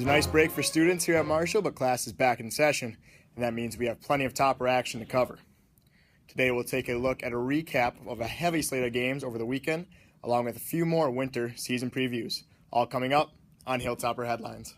was a nice break for students here at Marshall, but class is back in session, and that means we have plenty of topper action to cover. Today we'll take a look at a recap of a heavy slate of games over the weekend, along with a few more winter season previews, all coming up on Hilltopper Headlines.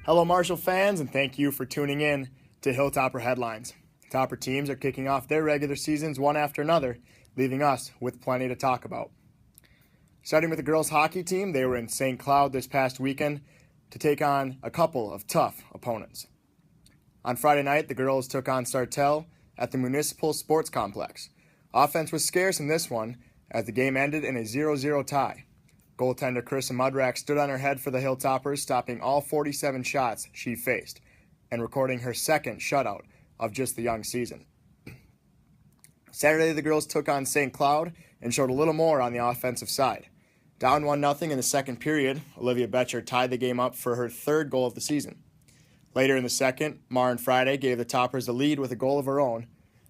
Hello Marshall fans, and thank you for tuning in to Hilltopper Headlines. Topper teams are kicking off their regular seasons one after another, leaving us with plenty to talk about. Starting with the girls hockey team, they were in St. Cloud this past weekend to take on a couple of tough opponents. On Friday night, the girls took on Sartell at the Municipal Sports Complex. Offense was scarce in this one as the game ended in a 0-0 tie. Goaltender Krista Mudrack stood on her head for the Hilltoppers, stopping all 47 shots she faced and recording her second shutout of just the young season. Saturday, the girls took on St. Cloud and showed a little more on the offensive side. Down 1-0 in the second period, Olivia Betcher tied the game up for her third goal of the season. Later in the second, Maren Friday gave the Toppers the lead with a goal of her own.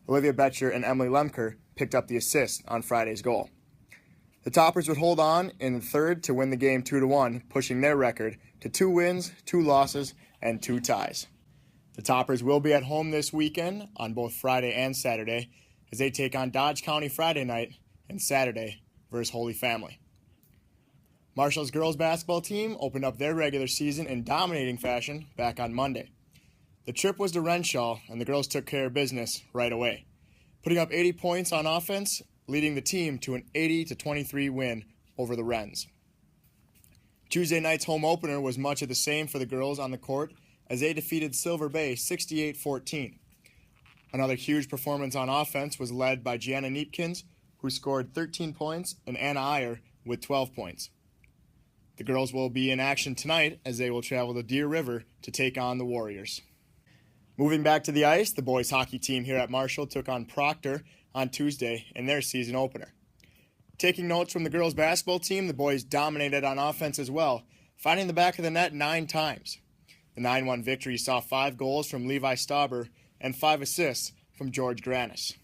Olivia Betcher and Emily Lemker picked up the assist on Friday's goal. The Toppers would hold on in the third to win the game 2-1, pushing their record to 2 wins, 2 losses, and 2 ties. The Toppers will be at home this weekend on both Friday and Saturday as they take on Dodge County Friday night and Saturday versus Holy Family. Marshall's girls basketball team opened up their regular season in dominating fashion back on Monday. The trip was to Renshaw, and the girls took care of business right away, putting up 80 points on offense, leading the team to an 80-23 win over the Wrens. Tuesday night's home opener was much of the same for the girls on the court as they defeated Silver Bay 68-14. Another huge performance on offense was led by Gianna Neepkins, who scored 13 points, and Anna Iyer with 12 points. The girls will be in action tonight as they will travel to Deer River to take on the Warriors. Moving back to the ice, the boys hockey team here at Marshall took on Proctor on Tuesday in their season opener. Taking notes from the girls basketball team, the boys dominated on offense as well, finding the back of the net 9 times. The 9-1 victory saw 5 goals from Levi Stauber and 5 assists from George Granis.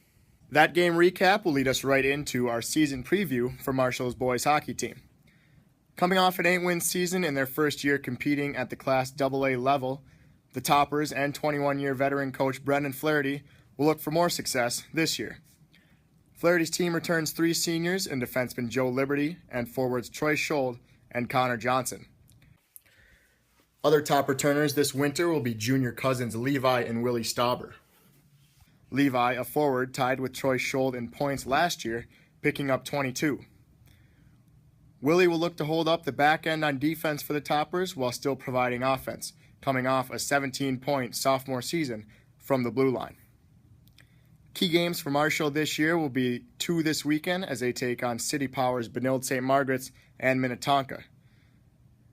That game recap will lead us right into our season preview for Marshall's boys hockey team. Coming off an 8-win season in their first year competing at the Class AA level, the Toppers and 21-year veteran coach Brendan Flaherty will look for more success this year. Flaherty's team returns 3 seniors in defenseman Joe Liberty and forwards Troy Schold and Connor Johnson. Other top returners this winter will be junior cousins Levi and Willie Stauber. Levi, a forward, tied with Troy Schold in points last year, picking up 22. Willie will look to hold up the back end on defense for the Toppers while still providing offense, coming off a 17-point sophomore season from the blue line. Key games for Marshall this year will be 2 this weekend as they take on City Power's Benilde St. Margaret's and Minnetonka.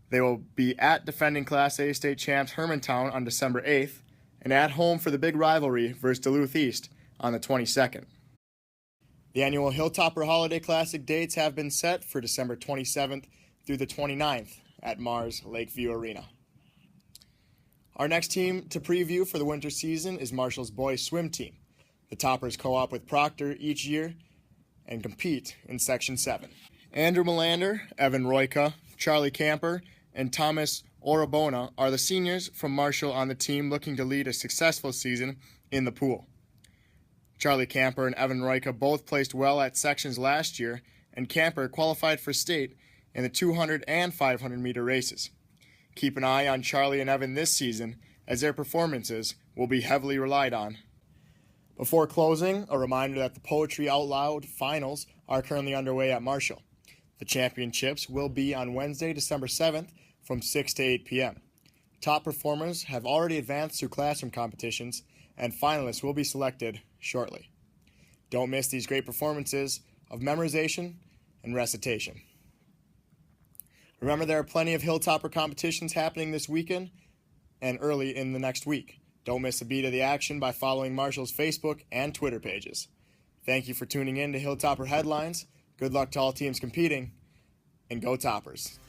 They will be at defending Class A state champs Hermantown on December 8th and at home for the big rivalry versus Duluth East on the 22nd. The annual Hilltopper Holiday Classic dates have been set for December 27th through the 29th at Mars Lakeview Arena. Our next team to preview for the winter season is Marshall's boys swim team. The Toppers co-op with Proctor each year and compete in Section 7. Andrew Melander, Evan Royka, Charlie Camper, and Thomas Orabona are the seniors from Marshall on the team looking to lead a successful season in the pool. Charlie Camper and Evan Royka both placed well at sections last year, and Camper qualified for state in the 200 and 500 meter races. Keep an eye on Charlie and Evan this season as their performances will be heavily relied on. Before closing, a reminder that the Poetry Out Loud finals are currently underway at Marshall. The championships will be on Wednesday, December 7th from 6 to 8 p.m. Top performers have already advanced through classroom competitions, and finalists will be selected shortly. Don't miss these great performances of memorization and recitation. Remember, there are plenty of Hilltopper competitions happening this weekend and early in the next week. Don't miss a beat of the action by following Marshall's Facebook and Twitter pages. Thank you for tuning in to Hilltopper Headlines. Good luck to all teams competing, and go Toppers.